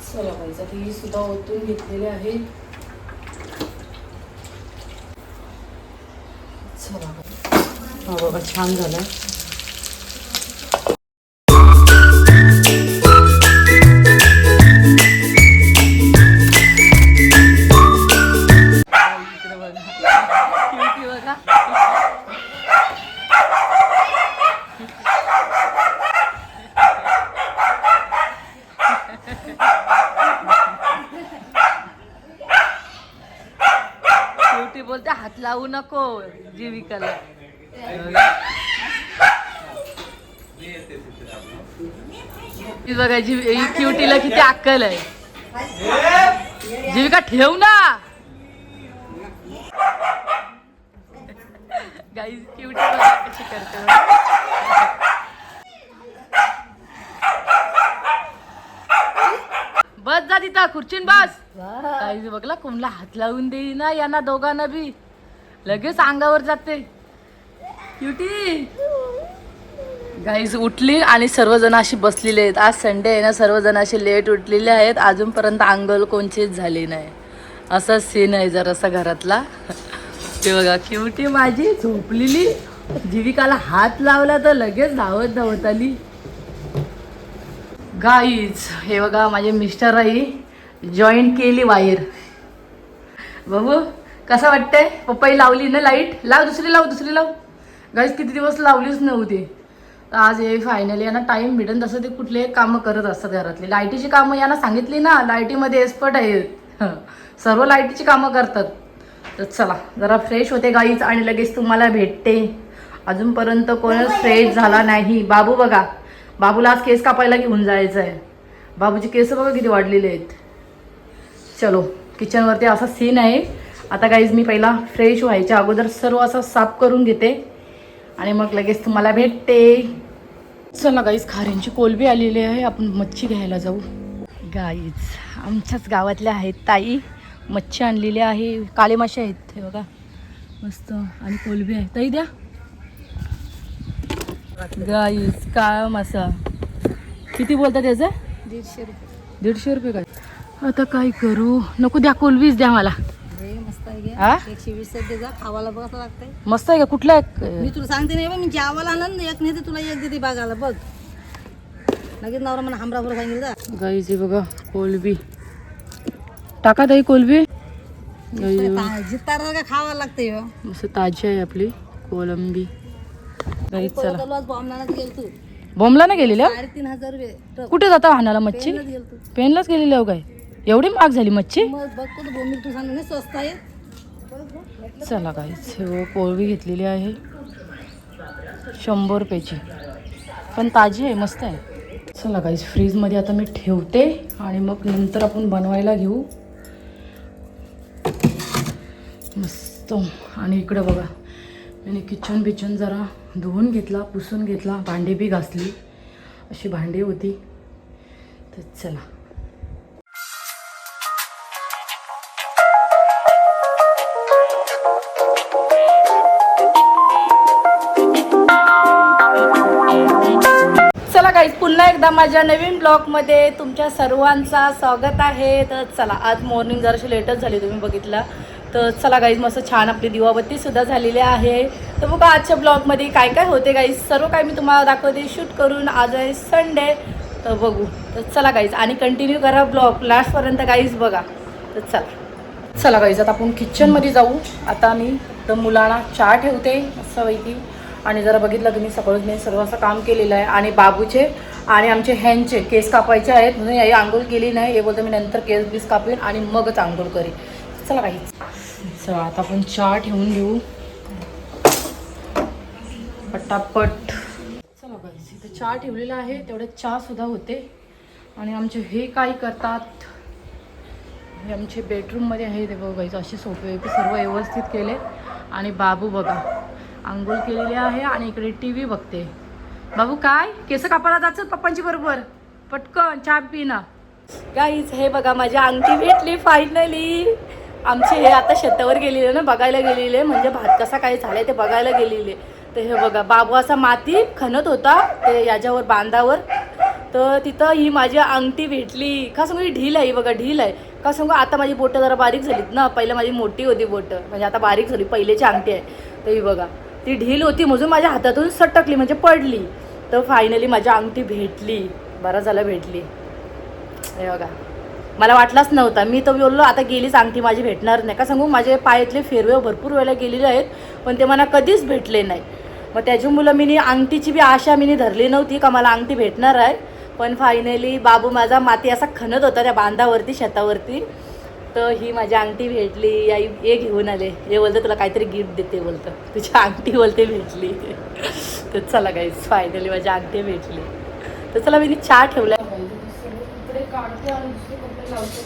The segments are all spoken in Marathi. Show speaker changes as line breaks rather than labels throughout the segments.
चला पाहिजे ही सुद्धा ओतून घेतलेली आहे. चला हा बघा छान झालंय.
बोलते हात लावू नको जीविकाला. बघा क्युटीला किती अक्कल आहे. जीविका ठेव ना. गाईज क्युटी बघा कशी करते. बस जा तिथं खुर्चीन बस. काही बघला कोणला हात लावून देई ना यांना दोघांना बी लगेच अंगावर जाते. क्युटी गाईज उठली आणि सर्वजण अशी बसलेले आहेत. आज संडे आहे ना, सर्वजण असे लेट उठलेले आहेत. अजूनपर्यंत अंघोळ कोणचीच झाली नाही. असा सीन आहे जरासा घरातला. ते बघा क्युटी माझी झोपलेली, जीविकाला हात लावला तर लगेच धावत धावत आली. गाईज हे बघा माझे मिस्टर आई जॉईंट केली वायर. बाबू कसं वाटतंय? पप्पाई लावली ना लाईट? लाव दुसरी लाव दुसरी लाव. गाईज किती दिवस लावलीच नव्हती. आज हे फायनली यांना टाईम भेटेल तसं ते कुठले कामं करत असतात घरातले. लाईटीची कामं यांना सांगितली ना, लाईटीमध्ये एक्सपर्ट आहेत. सर्व लाईटीची कामं करतात. तर चला जरा फ्रेश होते गाईज आणि लगेच तुम्हाला भेटते. अजूनपर्यंत कोणच फ्रेश झाला नाही. बाबू बघा, बाबूला आज केस कापायला घेऊन जायचं आहे. बाबूचे केस बघा किती वाढलेले आहेत. चलो किचनवरती असा सीन आहे. आता गाईज मी पहिला फ्रेश व्हायच्या अगोदर सर्व असं साफ करून घेते आणि मग लगेच तुम्हाला भेटते. चला गाईज खाऱ्यांची कोलबी आलेली आहे. आपण मच्छी घ्यायला जाऊ. गाईज आमच्याच गावातल्या आहेत ताई. मच्छी आणलेली आहे. काळे मासे आहेत हे बघा मस्त. आणि कोलबी आहे. ताई द्या. गाईज काळा मासा किती बोलतात त्याचं?
150 रुपये.
150 रुपये. काय आता काय करू? नको द्या, कोलबीच द्या मला.
मस्त आहे.
हा
120 द्या. खावाला बघ असं लागतंय.
मस्त आहे का? कुठला आहे?
मी तुला सांगते नाही बा, मी जेवायला आणलं एक नाही तुला एक देते बघायला बघ. लगेच नवरा मला हमरापुरा सांगितलं.
गाईज हे बघा कोलबी. टाका ताई कोलबी.
जितार का खावा लागते.
मस्त ताजी आहे आपली कोलंबी. गाईज चला. बॉम्बला ना गेलेल्या?
3,500 रुपये.
कुठे जाता वाहनाला मच्छी? पेनलाच गेलेल्या. काय एवढी महाग झाली मच्छी?
स्वस्त आहे.
चला गाईज हो कोलबी घेतलेली आहे 100 रुपयाची, पण ताजी आहे मस्त आहे. चला गाईज फ्रीजमध्ये आता मी ठेवते आणि मग नंतर आपण बनवायला घेऊ. मस्त. आणि इकडं बघा मी किचन बिचन जरा धुवून घेतला, पुसून घेतला, भांडी बी घासली. अशी भांडी होती. तर चला गाईज पुन्हा एकदा माझ्या नवीन ब्लॉगमध्ये तुमच्या सर्वांचा स्वागत आहे. तर चला आज मॉर्निंग जराशी लेटच झाली तुम्ही बघितला. तर चला गाईज मस्त छान आपली दिवाबत्तीसुद्धा झालेली आहे. तर बघा आजच्या ब्लॉगमध्ये काय काय होते गाईज सर्व काही मी तुम्हाला दाखवते शूट करून. आज आहे संडे. तर बघू. तर चला गाईज आणि कंटिन्यू करा ब्लॉग लास्टपर्यंत गाईज बघा. तर चला गाईज आता आपण किचनमध्ये जाऊ. आता मी तर मुलांना चहा ठेवते मस्तपैकी. आणि जरा बघितलं की मी सकाळच मी सर्व असं काम केलेलं आहे. आणि बाबूचे आणि आमचे ह्यांचे केस कापायचे आहेत म्हणून याही आंघोळ केली नाही. हे बोलतं मी नंतर केस बीस कापेन आणि मगच आंघोळ करेन. चला काहीच. चला आता आपण चहा ठेवून घेऊ पटापट. चला गाईस इथे चहा ठेवलेला आहे. तेवढ्यात चहासुद्धा होते. आणि आमचे हे काय करतात हे आमचे बेडरूममध्ये आहे. ते बघा गाईस असे सोपे वगैरे सर्व व्यवस्थित केले. आणि बाबू बघा आंघोळ केलेली आहे आणि इकडे टी व्ही बघते. बाबू काय केस कापायला जायचं पप्पांची बरोबर? पटकन चहा पिना. गाईज हे बघा माझी अंगठी भेटली फायनली. आमचे हे आता शेतावर गेलेले ना बघायला गेलेले, म्हणजे भात कसा काय झालाय ते बघायला गेलेले. तर हे बघा बाबू असा माती खणत होता ते याच्यावर बांधावर. तर तिथं ही माझी अंगठी भेटली. का सांगू ही ढील आहे, ही बघा ढील आहे. का सांगू आता माझी बोटं जरा बारीक झालीत ना, पहिलं माझी मोठी होती बोटं, म्हणजे आता बारीक झाली. पहिलेची अंगठी आहे तर ही बघा ती ढील होती म्हणून माझ्या हातातून सटकली म्हणजे पडली. तर फायनली माझी अंगठी भेटली. बरं झालं भेटली. हे बघा मला वाटलाच नव्हता. मी तर बोललो आता गेलीच अंगठी माझी भेटणार नाही. का सांगू माझे पायातले फेरवे भरपूर वेळेला गेलेले आहेत पण ते मला कधीच भेटले नाही. मग त्याच्यामुळं मी अंगठीची बी आशा मी धरली नव्हती का मला अंगठी भेटणार आहे. पण फायनली बाबू माझा माती असा खणत होता त्या बांधावरती शेतावरती, तर ही माझी अंगठी भेटली. आई हे घेऊन आले, हे बोलतं तुला काहीतरी गिफ्ट देते, बोलतं तुझी अंगठी बोलते भेटली. तर चला गाईस फायनली माझी अंगठी भेटली. तर चला मी चहा ठेवला इकडे काढते आणि दुसरे कपडे लावते.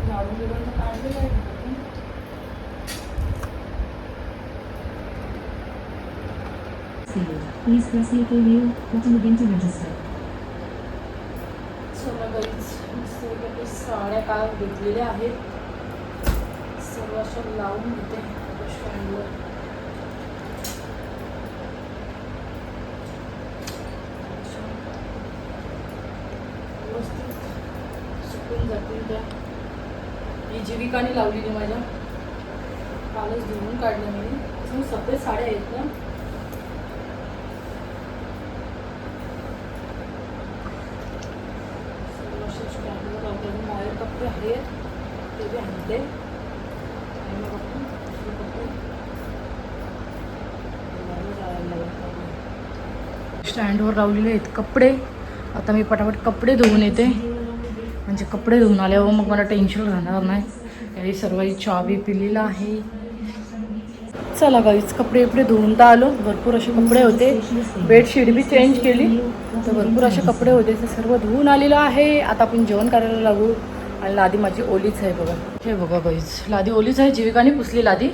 काढलेलं आहे.
Please press here for you button again to register.
चला गाईज मस्त साड्या काल घेतलेल्या आहेत, सर्व अशा लावून घेते स्टँडवर. व्यवस्थित सुकून जातील त्या. ही जीविकाने लावलेली माझ्या, कालच धुवून काढलं मी. सगळे साड्या आहेत ना. बाहेर कपडे आहेत ते बी आणते आणि मग आपण दुसरे कपडे स्टँडवर लावलेले आहेत कपडे. आता मी पटापट कपडे धुवून येते, म्हणजे कपडे धुवून आल्यावर मग मला टेन्शन राहणार नाही. याही सर्व चहा बी पिलेला आहे. चला गाईच कपडे धुवून तर आलो. भरपूर असे कपडे होते, बेडशीट बी चेंज केली, तर भरपूर असे कपडे होते ते सर्व धुवून आलेलं आहे. आता आपण जेवण करायला लागू. आणि लादी माझी ओलीच आहे बघा, हे बघा गाईज लादी ओलीच आहे. जीविकाने पुसली लादी.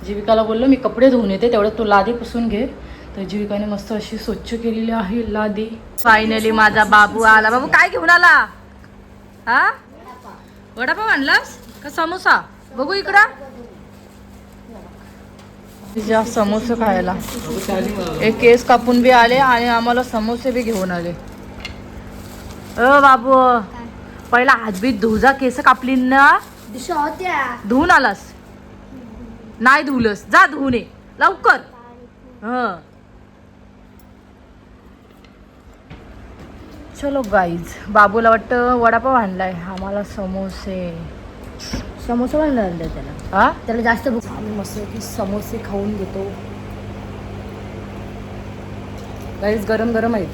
जीविकाला बोललो मी कपडे धुवून येते तेवढ्यात तू लादी पुसून घे. तर जीविकाने मस्त अशी स्वच्छ केलेली आहे लादी. फायनली माझा बाबू आला. बाबू काय घेऊन आला? हा वडापाव आणलास का समोसा? बघू इकडं. तिच्या समोसे खायला एक केस कापून बी आले आणि आम्हाला समोसे बी घेऊन आले. बाबू पहिला हातबीत धुजा, केस कापली ना धुवून आलास? नाही धुवलंस, जा धुवून ये लवकर. चलो गाईज बाबूला वाटतं वडापाव आणलाय, आम्हाला समोसे आणले त्याला. हा त्याला जास्त भूक. आम्ही मस्त की समोसे खाऊन घेतो गाईज. गरम गरम आहे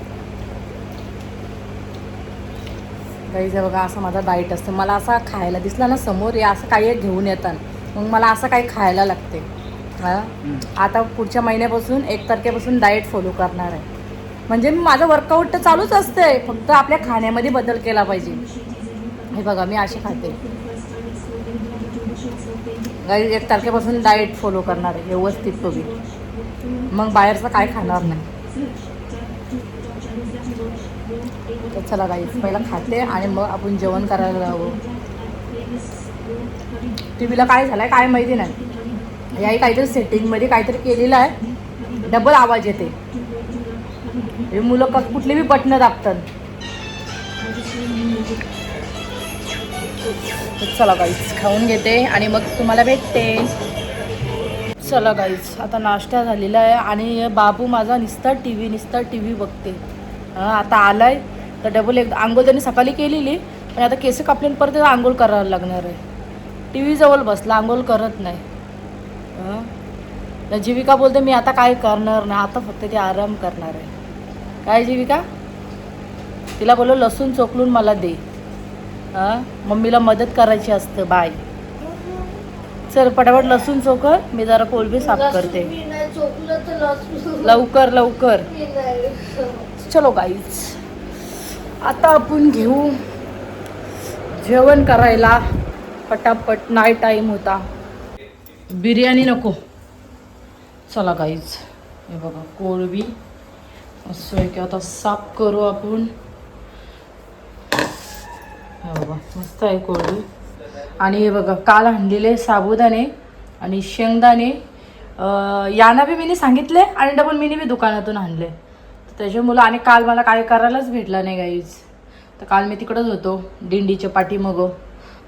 गाईज. बघा असं माझा डाएट असतं. मला असा खायला दिसला ना समोर या असं काही घेऊन येतात, मग मला असं काही खायला लागते. आता पुढच्या महिन्यापासून 1 तारखेपासून डाएट फॉलो करणार आहे. म्हणजे माझं वर्कआउट तर चालूच असते, फक्त आपल्या खाण्यामध्ये बदल केला पाहिजे. हे बघा मी असे खाते गाईज. 1 तारखेपासून डाएट फॉलो करणार आहे व्यवस्थित तुम्ही, मग बाहेरचं काय खाणार नाही. तर चला गाईज पहिला खाते आणि मग आपण जेवण करायला जावं. टी व्हीला काय झालंय काय माहिती नाही. याही काहीतरी सेटिंगमध्ये काहीतरी केलेलं आहे, डबल आवाज येते. हे मुलं कुठले बी बटणं दाबतात. चला गाईज खाऊन घेते आणि मग तुम्हाला भेटते. चला गाईज आता नाश्ता झालेला आहे आणि बाबू माझा नुसता टी व्ही बघते. आता आलाय तर डबल एक आंघोळ त्यांनी सकाळी केलेली, पण आता केस कापल्यानं परत आंघोळ करायला लागणार आहे. टी व्ही जवळ बसला, आंघोळ करत नाही. तर जीविका बोलते मी आता काय करणार नाही, आता फक्त ती आराम करणार आहे. काय जीविका? तिला बोललो लसूण चोकलून मला दे. मम्मीला मदत करायची असतं. बाय. चल पटापट लसूण चोकर, मी जरा कोळंबी साफ करते. लवकर. चलो गाईज आता आपण घेऊ जेवण करायला पटापट. नाईट टाईम होता. बिर्याणी नको. चला गाईज हे बघा कोळंबी असं आहे की आता साफ करू आपण. हे बघा मस्त आहे कोळंबी. आणि हे बघा काल आणलेले साबुदाणे आणि शेंगदाणे. याना बी मी सांगितले आणि डबल मी बी दुकानातून आणले. त्याच्यामुळं आणि काल मला काय करायलाच भेटला नाही गाईज. तर काल मी तिकडंच होतो दिंडीच्या पाठीमागं,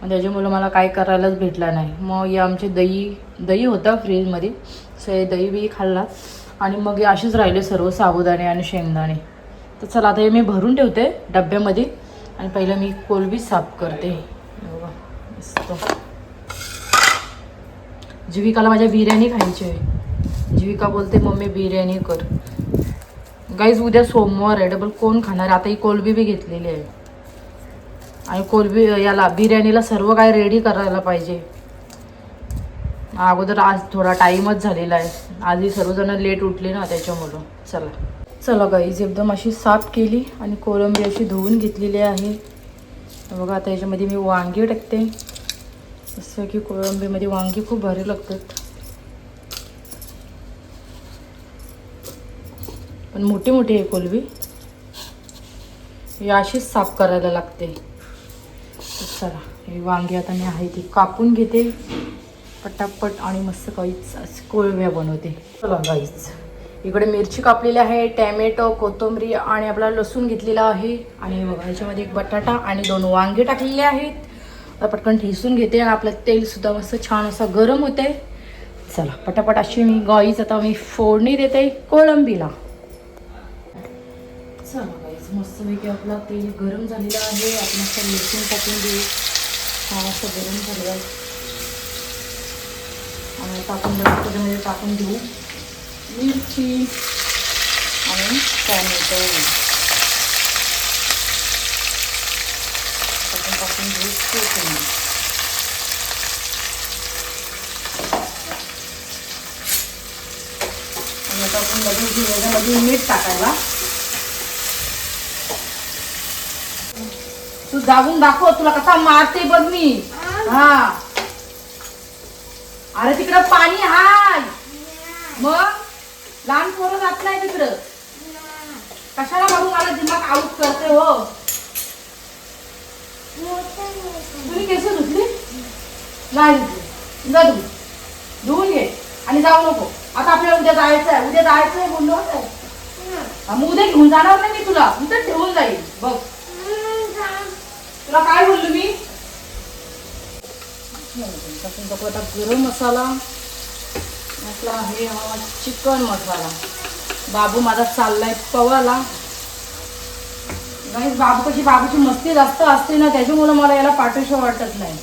मग त्याच्यामुळं मला काय करायलाच भेटला नाही. मग हे आमचे दही होतं फ्रीजमध्ये, सो हे दही बी खाल्ला आणि मग हे असेच राहिले सर्व साबुदाणे आणि शेंगदाणे. तर चला आता हे मी भरून ठेवते डब्यामध्ये आणि पहिलं मी कोलबी साफ करते. बघा मस्त. जीविकाला माझ्या बिर्याणी खायची आहे. जीविका बोलते मम्मी बिर्याणी कर. गाईज उद्या सोमवार आहे, डबल कोण खाणार. आता ही कोलबी बी घेतलेली आहे आणि कोलबी याला बिर्याणीला सर्व काय रेडी करायला पाहिजे. अगोदर आज थोडा टाईमच झालेला आहे. आधी सर्वजण लेट उठले ना त्याच्यामुळं. चला गाईज एकदम अशी साफ केली आणि कोलंबी अशी धुवून घेतलेली आहे. बघा आता याच्यामध्ये मी वांगी टाकते. जसं की कोळंबीमध्ये वांगी खूप भारी लागतात, पण मोठी मोठी आहे कोलंबी. ही अशीच साफ करायला लागते. चला ही वांगी आता मी आहे ती कापून घेते पटापट आणि मस्त काहीच कोळंब्या बनवते. चला गाईच इकडे मिरची कापलेली आहे, टॅमॅटो, कोथिंबीर आणि आपला लसूण घेतलेला आहे आणि बघा याच्यामध्ये एक बटाटा आणि 2 वांगे टाकलेले आहेत. आता पटकन ठेसून घेते आणि आपलं तेलसुद्धा मस्त छान असं गरम होते. चला पटापट अशी मी गाईच आता मी फोडणी देते कोळंबीला. चला गाईच मस्तपैकी आपला तेल गरम झालेलं आहे. आपण असं लसूण टाकून देऊ. छान असं गरम झालेलं आहे आणि आता आपण त्याच्यामध्ये टाकून देऊ मिरची आणि टॅमॅटो. आपण टाकून घेऊ कोथिंबीर. आणि आता आपण लगेच घेऊ याच्यामध्ये मीठ टाकायला. तू जाऊन दाखव तुला कसा मारते बघ मी. हा अरे तिकडं पाणी हाय, मग लहान पोरं जात नाही तिकडं. कशाला बघू मला दिमाग आऊट करते हो. तुम्ही केस धुतली नाही? धुतली जा धुवून घे आणि जाऊ नको. आता आपल्याला उद्या जायचं आहे. उद्या जायचं आहे बोललो मग उद्या घेऊन जाणार नाही मी तुला. मी तर ठेवून जाईल बघ. तुला काय बोललो मी? आता गरम मसाला आपला आहे हा चिकन मसाला. बाबू माझा चाललाय पवाला. नाही बाबूची मस्ती जास्त असते ना त्याच्यामुळे मला याला पाठवूशी वाटत नाही.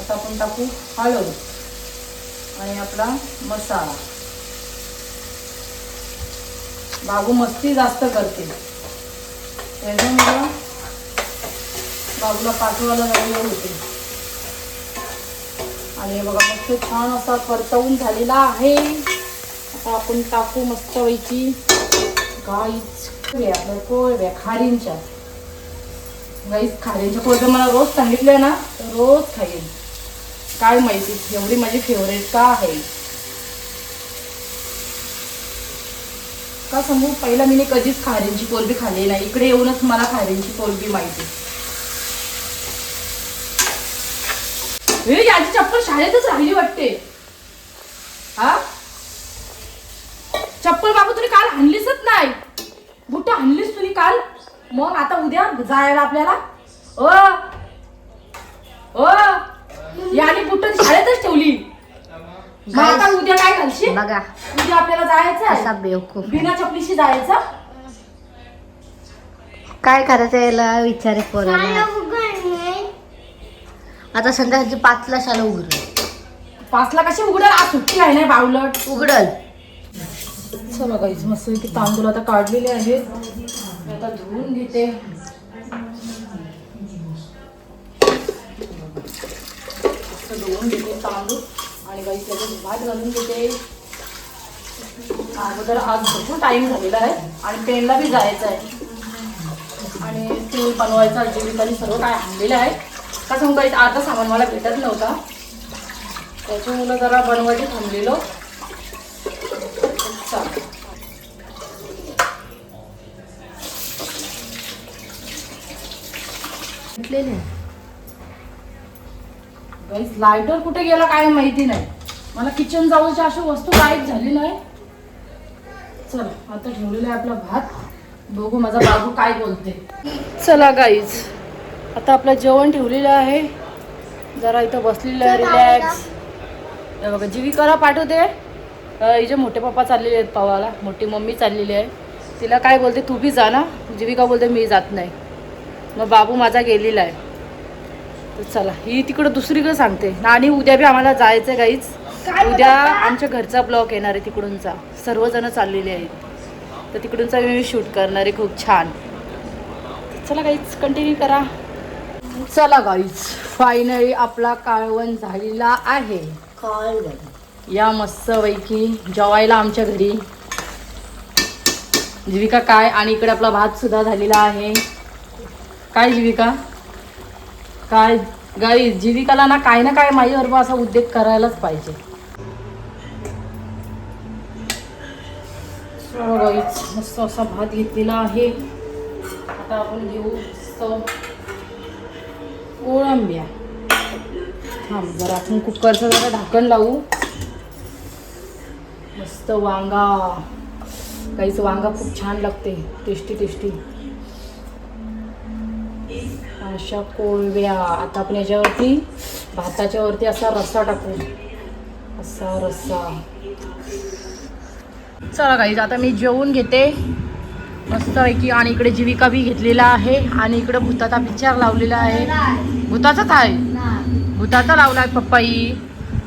आता आपण टाकू हळद आणि आपला मसाला. बाबू मस्ती जास्त करते त्याच्यामुळं बाबूला पाठवायला वेळ होते. आणि बघा मस्त छान असा परतवून झालेला आहे. आता आपण टाकू मस्त पैकी गाईच आपल्या कोळब्या खारींच्या. गाईच खारींच्या कोळब्या मला रोज सांगितलंय ना तर रोज खाईल. काय माहिती एवढी माझी फेवरेट का आहे का सांगू. पहिला मी कधीच खारींची कोलबी खाल्ली नाही. इकडे येऊनच मला खारींची कोलबी माहिती. याची चप्पल शाळेतच राहिली वाटते. हा चप्पल बाबू तुम्ही काल आणलीसच नाही. बुट आणलीस तुम्ही काल. मग आता उद्या जायला आपल्याला याने बुट शाळेतच ठेवली. मग आता उद्या काय घालशील बघा. उद्या आपल्याला जायचं बिना चपलीशी जायचं.
काय करायचं याला विचारे पोराला. आता संध्याकाळची 5ला शाळा उघडल.
5ला कशी उघडल? आज सुट्टी आहे ना बावलट.
उघडल.
चला गाईज मस्त की तांदूळ आता काढलेले आहेत. आता धुवून घेते. धुवून घेते तांदूळ आणि गाईज त्याच्यात भात घालून घेते. अगोदर आज भरपूर टाइम झालेला आहे आणि पेनला बी जायचं आहे आणि तेल बनवायचं जीविकाने सर्व काय आणलेलं आहे. का सांगू काही आता सामान मला भेटत नव्हता त्याच्यामुळं जरा बनवायची थांबलेलो. लायटर कुठे गेला काय माहिती नाही मला. किचन जाऊच्या अशी वस्तू गायब झाली नाही. चला आता ठेवलेला आहे आपला भात. बघू माझा बाबू काय बोलते. चला गाईज, आता आपलं जेवण ठेवलेलं आहे. जरा इथं बसलेलं आहे रिलॅक्स. बघा जीविकाला पाठवते. हिचे मोठे पप्पा चाललेले आहेत पवाला. मोठी मम्मी चाललेली आहे. तिला काय बोलते, तू बी जा ना. जीविका बोलते मी जात नाही. मग बाबू माझा गेलेला आहे. तर चला, ही तिकडं दुसरीकडे सांगते. आणि उद्या बी आम्हाला जायचं आहे गाईज. उद्या आमच्या घरचा ब्लॉग येणार आहे तिकडूनचा. सर्वजण चाललेले आहेत. तर तिकडूनचा मी शूट करणार आहे खूप छान. चला गाईज, कंटिन्यू करा. चला गाईज, फायनली आपला काळवण झालेला आहे. या मस्तपैकी जेवायला आमच्या घरी. जीविका काय, आणि इकडे आपला भात सुद्धा झालेला आहे. काय जीविका काय गाईज, जीविकाला ना काय माझ्याबरोबर असा उद्योग करायलाच पाहिजे. गाईज मस्त असा भात घेतलेला आहे. आता आपण घेऊ मस्त कोळंब्या. थांब जरा, आपण कुकरचं जरा ढाकण लावू. मस्त वांगा, काहीच वांगा खूप छान लागते, टेस्टी टेस्टी अशा कोळंब्या. आता आपण याच्यावरती भाताच्या वरती असा रस्सा टाकू. असा रस्सा. चला गाईज, आता मी जेवून घेते मस्तपैकी. आणि इकडे जीविका बी घेतलेला आहे. आणि इकडे भूताचा पिक्चर लावलेला आहे. भूताचाच आहे, भूताचा लावला आहे पप्पाई.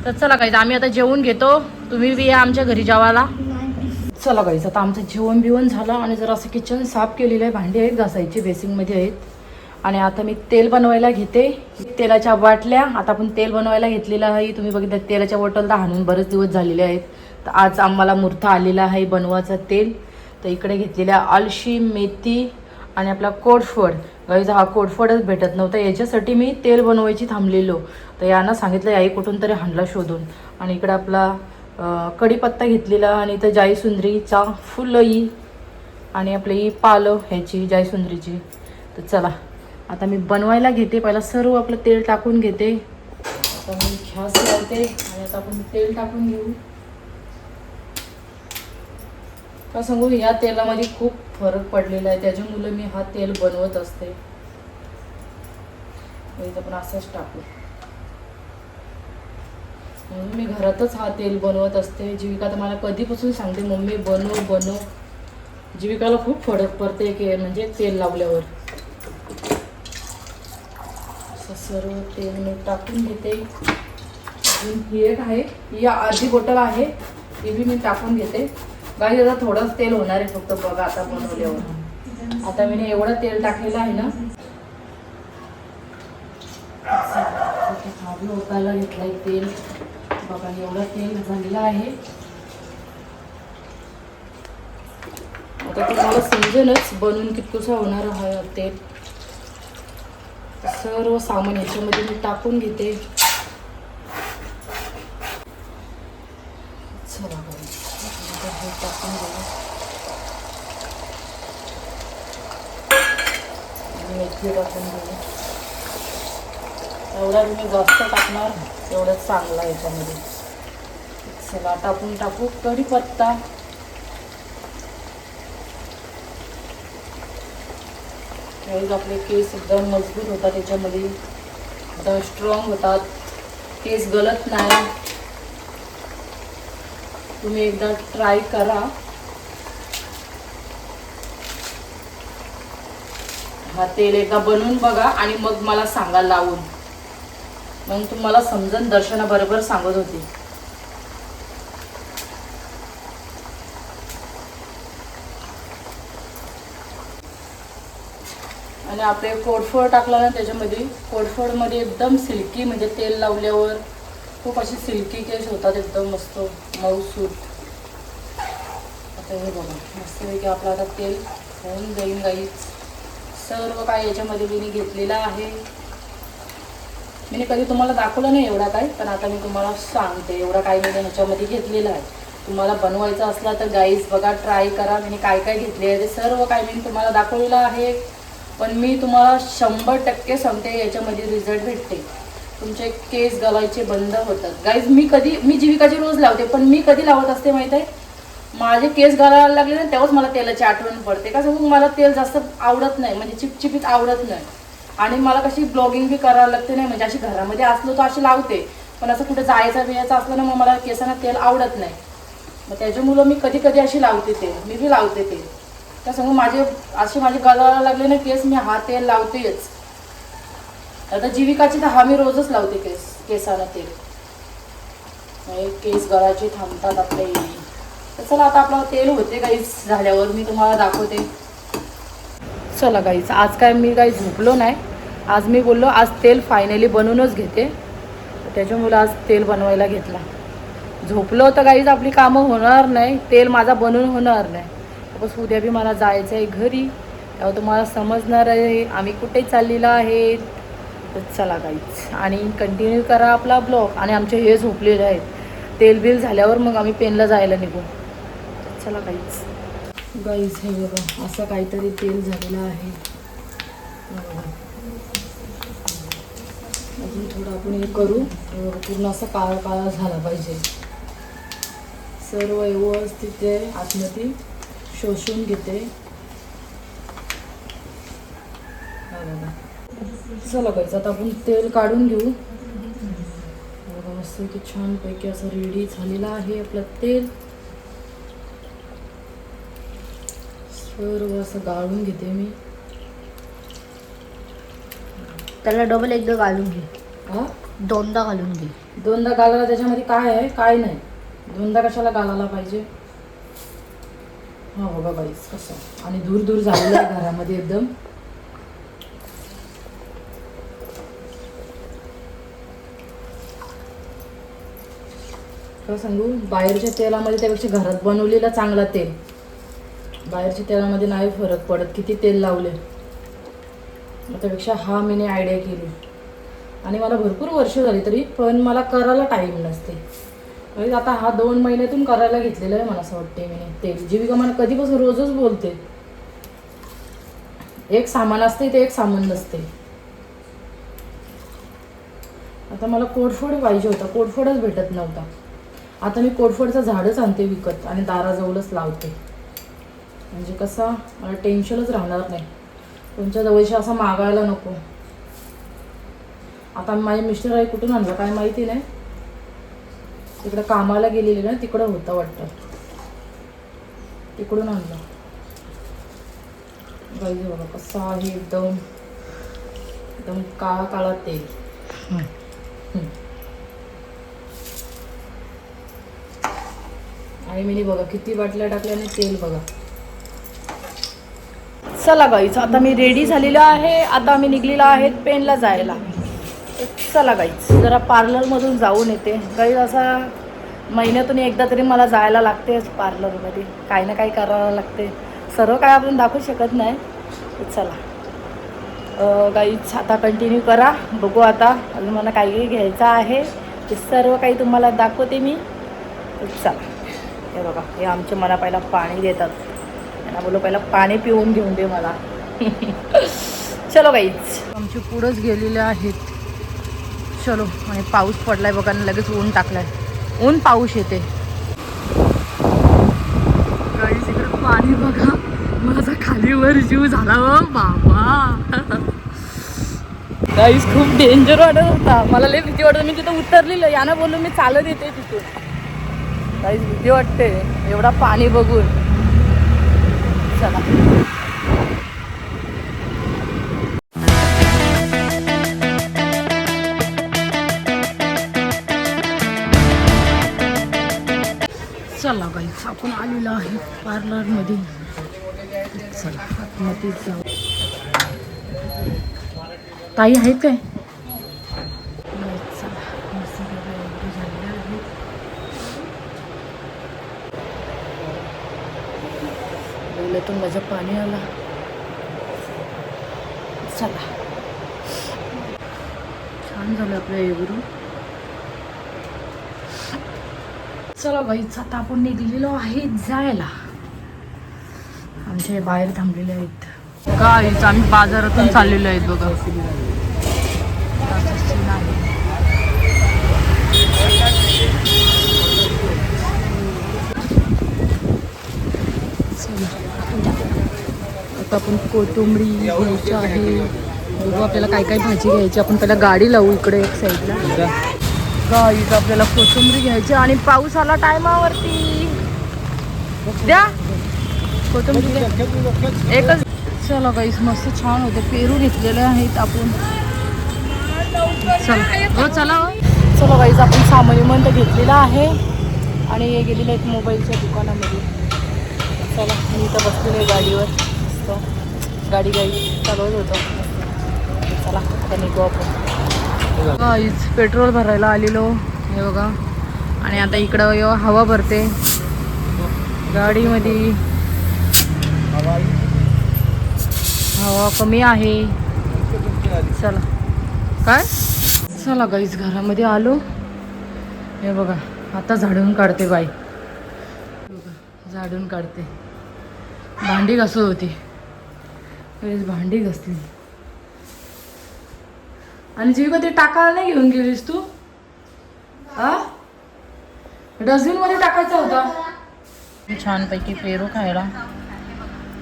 तर चला गाईज, आम्ही आता जेवून घेतो. तुम्ही बी या आमच्या घरी जेवायला. चला गाईज, आता आमचं जेवण बिवण झालं. आणि जरा असं किचन साफ केलेलं आहे. भांडी आहेत घासायची, बेसिंगमध्ये आहेत. आणि आता मी तेल बनवायला घेते. तेलाच्या बाटल्या. आता आपण तेल बनवायला घेतलेलं आहे. तुम्ही बघितलं तेलाच्या बॉटल तर हाणून बरेच दिवस झालेले आहेत. तर आज आम्हाला मुहूर्त आलेला आहे बनवायचं तेल. तर इकडे घेतलेल्या आळशी, मेथी आणि आपला कोडफड. गाईज हा कोडफडच भेटत नव्हता, याच्यासाठी मी तेल बनवायची थांबलेलो. तर यांना सांगितलं याही कुठून तरी हाणला शोधून. आणि इकडे आपला कढीपत्ता घेतलेला. आणि इथं जाईसुंदरीचा फुलई. आणि आपली पालं ह्याची जाईसुंदरीची. तर चला, आता मी बनवायला घेते. पहिला सर्व आपलं तेल टाकून घेते. आता मी गॅस लावते. आणि आता आपण तेल टाकून घेऊ. का सांगू, या तेलामध्ये खूप फरक पडलेला आहे. त्याच्यामुळे मी हा तेल बनवत असते. आपण असंच टाकू. म्हणून मी घरातच हा तेल बनवत असते. जीविका तर मला कधीपासून सांगते मम्मी बनव. जीविकाला खूप फरक पडते की म्हणजे तेल लावल्यावर. असं सर्व तेल मी टाकून घेते. अजून ही एक आहे, ही अर्धी बॉटल आहे, ती बी मी टाकून घेते. गाईस आता थोडंच तेल होणार आहे फक्त, बघा आता बनवल्यावर. आता मी एवढं तेल टाकलेलं आहे ना. उकायला घेतलंय तेल. बघा एवढं तेल झालेलं आहे. आता तुम्हाला समजेलच बनवून कितकंसं होणार आहे तेल. सर्व सामान ह्याच्यामध्ये मी टाकून घेते. चला टाकून घेऊ. मेथी टाकून घेऊ. एवढा मी जास्त टाकणार, एवढंच चांगलं आहे याच्यामध्ये. चला टाकून टाकू कढीपत्ता. आपले केस एकदम मजबूत होतात त्याच्यामध्ये, एकदम स्ट्रॉंग होतात, केस गलत नाही. तुम्ही एकदा ट्राय करा. हा तेल एकदा बनवून बघा आणि मग मला सांगा लावून. मग तुम्हाला समजून दर्शना बरोबर सांगत होती. आणि आपले कोडफड टाकला ना त्याच्यामध्ये, कोडफडमध्ये एकदम सिल्की, म्हणजे तेल लावल्यावर खूप अशी सिल्की केस होतात, एकदम मस्त मऊसूत. आता हे बघा मस्तपैकी आपलं आता तेल होऊन जाईल गाईस. सर्व काय याच्यामध्ये मी घेतलेलं आहे. मी कधी तुम्हाला दाखवलं नाही एवढा काय, पण आता मी तुम्हाला सांगते एवढा काय मी ह्याच्यामध्ये घेतलेलं आहे. तुम्हाला बनवायचं असला तर गाईस बघा, ट्राय करा. मी काय काय घेतले आहे ते सर्व काय मी तुम्हाला दाखवलेलं आहे. पण मी तुम्हाला 100% सांगते याच्यामध्ये रिझल्ट भेटते. तुमचे केस गळायचे बंद होतात गाईज. मी जीविकाची रोज लावते, पण मी कधी लावत असते माहीत आहे, माझे केस घालायला लागले ना तेव्हाच मला तेलाची आठवण पडते. का सांगू, मला तेल जास्त आवडत नाही, म्हणजे चिपचिपीत आवडत नाही. आणि मला कशी ब्लॉगिंग बी करायला लागते नाही, म्हणजे अशी घरामध्ये असलो तर अशी लावते, पण असं कुठे जायचं बियायचं असलं ना मग मला केसांना तेल आवडत नाही. मग त्याच्यामुळं मी कधी कधी अशी लावते तेल, मी बी लावते तेल. त्या सांगू माझे गळायला लागले ना केस, मी हा तेल लावतेच. आता जीविकाची तर हा मी रोजच लावते केसाला तेल. केस गळाचे थांबतात आपले. तर चला आता आपलं तेल होते गाईस झाल्यावर मी तुम्हाला दाखवते. चला गाईस, आज काय मी काही झोपलो नाही. आज मी बोललो आज तेल फायनली बनवूनच घेते, त्याच्यामुळे आज तेल बनवायला घेतला. झोपलो तर गाईस आपली कामं होणार नाही, तेल माझा बनवून होणार नाही. बस उद्या बी मला जायचं आहे घरी, तेव्हा तुम्हाला समजणार आहे आम्ही कुठे चाललेलो आहे. तर चला गाईज, आणि कंटिन्यू करा आपला ब्लॉग. आणि आमचे हे झोपलेले आहेत, तेल बिल झाल्यावर मग आम्ही पेनला जायला निघू. चला गाईज हे बघा असं काहीतरी तेल झालेलं आहे. अजून थोडं आपण हे करू, पूर्ण असं काळा काळा झाला पाहिजे. सर्व व्यवस्थित ते आतमध्ये शोषून घेते. चला गाईज आता आपण तेल काढून घेऊ. बघा मस्त की छानपैकी असं रेडी झालेलं आहे आपलं तेल. सर्व असं गाळून घेते मी.
त्याला डबल एकदा घालून घे.
हा,
दोनदा घालून घे.
दोनदा घालायला त्याच्यामध्ये काय आहे काय नाही. दोनदा कशाला घालायला पाहिजे. हा बघा गाईस कसं, आणि दूर दूर झालेलं आहे घरामध्ये एकदम. काय सांगू, बाहेरच्या तेलामध्ये त्यापेक्षा घरात बनवलेला चांगला तेल. बाहेरच्या तेलामध्ये नाही फरक पडत किती तेल लावले. त्यापेक्षा हा मीने आयडिया केली, आणि मला भरपूर वर्ष झाली तरी, पण मला करायला टाईम नसते. म्हणजे आता हा 2 महिन्यातून करायला घेतलेलं आहे मला असं वाटते मी तेल. जीविका मला कधीपासून रोजच बोलते, एक सामान असते ते एक सामान नसते. आता मला कोडफोड पाहिजे होता, कोडफोडच भेटत नव्हता. आता मी कोडफोडचं झाडच आणते विकत आणि दाराजवळच लावते, म्हणजे कसा मला टेन्शनच राहणार नाही. तुमच्या जवळशी असं मागायला नको. आता माझे मिस्टर आहे कुठून आणलं काय माहिती नाही, तिकडं कामाला गेलेले ना, तिकडं होतं वाटतं, तिकडून आणलं. गाईज बघा कसं आहे एकदम एकदम काळा काळा तेल. आणि मी बघा किती बाटल्या टाकल्याने तेल बघा. चला गाईज आता मी रेडी झालेलो आहे. आता आम्ही निघलेलो आहेत पेनला जायला. चला गाईज जरा पार्लरमधून जाऊन येते. गाईज असा महिन्यातून एकदा तरी मला जायला लागतेच पार्लरमध्ये, काही ना काही करावं लागते. सर्व काय आपण दाखवू शकत नाही. चला गाईज आता कंटिन्यू करा. बघू आता अजून मला काही घ्यायचं आहे, ते सर्व काही तुम्हाला दाखवते मी. चला हे बघा, हे आमचे मला पहिला पाणी देतात. त्यांना बोलू पहिला पाणी पिऊन घेऊन दे मला. चलो गाईज आमचे पुढंच गेलेले आहेत. चलो, आणि पाऊस पडलाय बघा, लगेच ऊन टाकलाय. ऊन पाऊस येते. गाईज इकडे पाणी बघा, माझा खालीवर जीव झाला व बाबा. गाईज खूप डेंजर वाटत होता मला, लय भीती वाटत. मी तिथं उतरलेलं, यानं बोललो मी चालत येते तिथून. गाईज भीती वाटते एवढा पाणी बघून. चला चला गाईज आपण आलेलो आहे पार्लरमध्ये. चला आतमध्ये जाऊ. ताई आहेत काय? चला डोळ्यातून माझं पाणी आला. चला छान झालं आपलं एवढं. चला गाईज आता आपण निघलेलो आहे जायला. आमचे बाहेर थांबलेले आहेत. गाईज आम्ही बाजारातून चाललेलो आहेत बघा. आता आपण कोथिंबरी घ्यायची आहे. बघू आपल्याला काय काय भाजी घ्यायची. आपण पहिला गाडी लावू इकडे एक साईडला. गाईज आपल्याला कोथिंबरी घ्यायची आणि पाऊस आला टायमावरती. द्या कोथिंबरी द्या. एकच. चला गाईज मस्त छान होते. पेरू घेतलेले आहेत आपण. चला हो चला हो. चला गाईज आपण सामान्य घेतलेला आहे आणि हे गेलेलं आहेत मोबाईलच्या दुकानामध्ये. चला मी इथं बसलेलं आहे गाडीवर. मस्त गाडी चालवत होतो. चला आता निघू आपण. गाईज पेट्रोल भरायला आलेलो हे बघा. आणि आता इकडं हवा भरते गाडीमध्ये. हवा कमी आहे. चला काय. चला गाईज घरामध्ये आलो. हे बघा आता झाडून काढते बाई. झाडून काढते. भांडी घासत होती. भांडी घासली. आणि जीविका ते टाकायला नाही घेऊन गेलीस तू? हा डस्टबिन मध्ये टाकायचा होता. छानपैकी पेरू खायला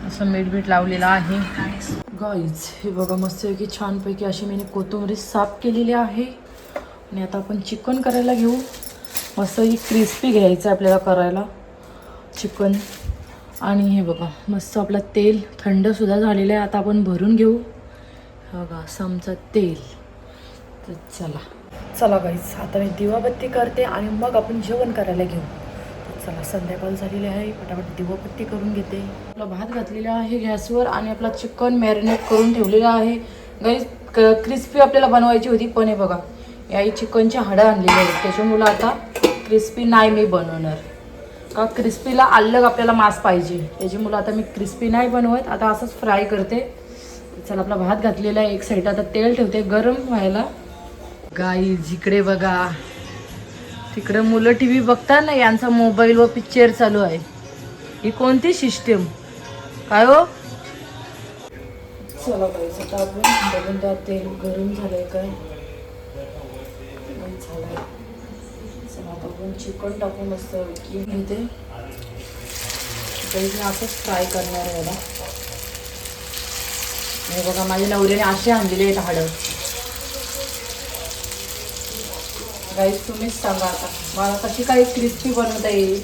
असं मीठ लावलेलं आहे. गाईज हे बघा मस्तपैकी छानपैकी अशी मी कोथिंबरी साफ केलेली आहे. आणि आता आपण चिकन करायला घेऊ. मस्त क्रिस्पी घ्यायचं आपल्याला करायला चिकन. आणि हे बघा मस्त आपलं तेल थंडसुद्धा झालेलं आहे. आता आपण भरून घेऊ. बघा चमचा तेल. तर चला गाईज आता मी दिवाबत्ती करते आणि मग आपण जेवण करायला घेऊ. चला संध्याकाळ झालेली आहे. पटापट दिवाबत्ती करून घेते. आपला भात घातलेला आहे गॅसवर आणि आपला चिकन मॅरिनेट करून ठेवलेला आहे. गाईज क्रिस्पी आपल्याला बनवायची होती पण हे बघा याही चिकनची हाडं आणलेली आहेत. त्याच्यामुळं आता क्रिस्पी नाही मी बनवणार. का क्रिस्पीला अलग आपल्याला मांस पाहिजे. त्याच्यामुळं आता मी क्रिस्पी नाही बनवत. आता असंच फ्राय करते. चला आपला भात घातलेला आहे एक साईड. आता तेल ठेवते गरम व्हायला. गाईज इकडे बघा. तिकडे मुलं टी व्ही बघता ना. यांचा मोबाईल व पिक्चर चालू आहे. ही कोणती सिस्टीम काय हो. चला गाईज आता आपण बघून द्या तेल गरम झालंय काय झालंय. चला आता आपण चिकन टाकू मस्त घेते. मी असंच फ्राय करणार आहे याला. हे बघा माझ्या नवऱ्याने असे आणलेले आहेत हाडं. गाईज तुम्हीच सांगा आता मला कशी काही क्रिस्पी बनवता येईल.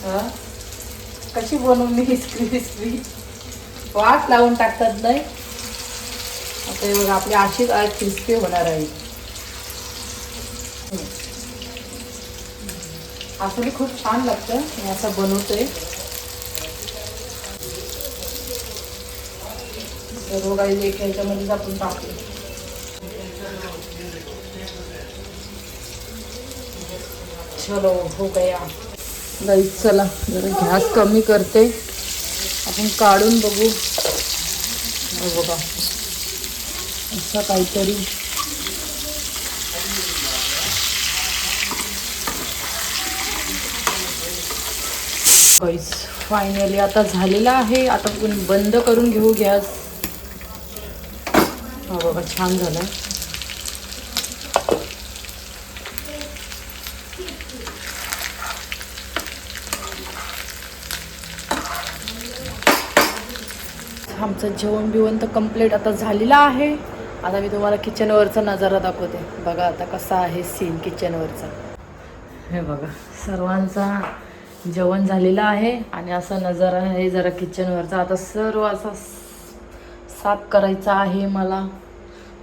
हां कशी बनवून मी क्रिस्पी वाट लावून टाकतात नाही. आता हे बघा आपली अशीच आज क्रिस्पी होणार आहे. असं बी खूप छान लागतं. मी असं बनवतोय. सर्व गाईज एक ह्याच्यामध्येच आपण टाकतो. चलो हो गया. गाईज चला जरा गॅस कमी करते. आपण काढून बघू. बघा असं काहीतरी. गाईज फायनली आता झालेला आहे. आता आपण बंद करून घेऊ गॅस. हा बघा छान झालं. आमचं जेवण बिवण तर कम्प्लीट आता झालेलं आहे. आता मी तुम्हाला किचनवरचा नजारा दाखवते. बघा आता कसा आहे सीन किचनवरचा. हे बघा सर्वांचा जेवण झालेलं आहे आणि असा नजारा आहे जरा किचनवरचा. आता सर्व असा साफ करायचा आहे मला.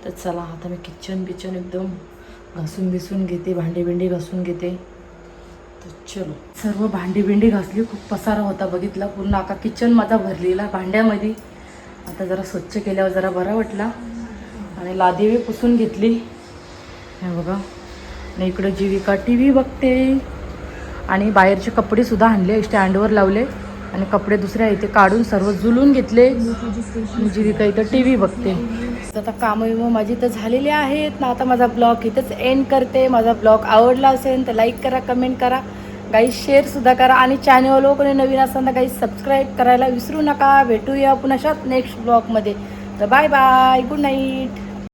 तर चला आता मी किचन एकदम घासून बिसून घेते. भांडी घासून घेते. तर चलो सर्व भांडी घासली. खूप पसारा होता बघितला. पूर्ण अख्खा किचन माझा भरलेला भांड्यामध्ये. आता जरा स्वच्छ केल्यावर जरा बरा वाटला. आणि लादी बी पुसून घेतली. हे बघा. आणि इकडं जीविका टी व्ही बघते. आणि बाहेरचे कपडेसुद्धा आणले स्टँडवर लावले. आणि कपडे दुसऱ्या इथे काढून सर्व जुलून घेतले. जीविका इथं टी व्ही बघते. आता कामं माझी तर झालेली आहेत ना. आता माझा ब्लॉग इथंच एंड करते. माझा ब्लॉग आवडला असेल तर लाईक करा, कमेंट करा, गाईज शेअरसुद्धा करा. आणि चॅनल कोणी नवीन असताना गाईज सबस्क्राईब करायला विसरू नका. भेटूया पुन्हा नेक्स्ट ब्लॉगमध्ये. तर बाय बाय. Good night.